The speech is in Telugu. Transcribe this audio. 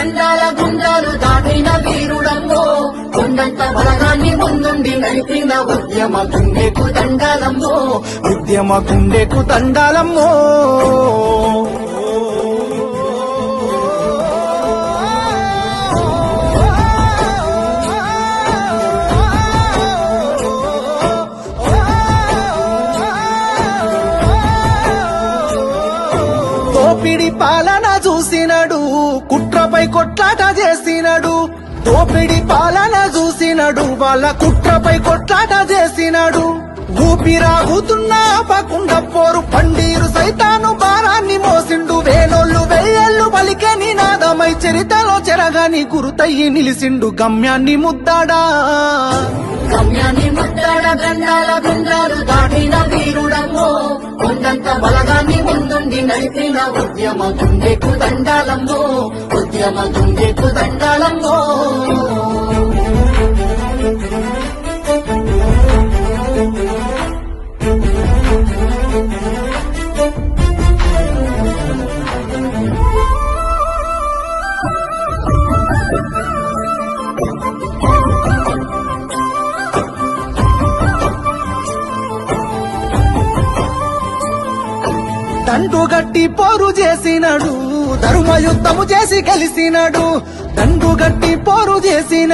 గండాల గుండాలు దాటిన వీరుడమ్మో కొండంత బలగాన్ని ముందుండి నడిపిన ఉద్యమ గుండెకు దండాలమ్మో ఉద్యమ గుండెకు దండాలమ్మో దోపిడి పాలన చూసినడు కుట్రపై కొట్లాట చేసినడు దోపిడి పాలన చూసినడు వాళ్ళ కుట్రపై కొట్లాట చేసినాడు ఊపిరాగుతున్నా ఆపకుండ పోరు పండీరు సైతాను భారాన్ని మోసిండు వేనోళ్ళు వెయ్యేళ్ళు పలికే నినాదమై చరితలో చెరగాని గురుతయ్యి నిలిసిండు గమ్యాన్ని ముద్దాడా గండాల గుండాలు దాటిన వీరుడమ్మో కొండంత బలగాన్ని ముందుండి నడిపిన ఉద్యమ గుండెకు దండాలమ్మో ఉద్యమ గుండెకు దండాలమ్మో దండుగట్టి పోరు చేసినడు ధర్మయుద్ధము చేసి గెలిసినడు దండుగట్టి పోరు చేసిన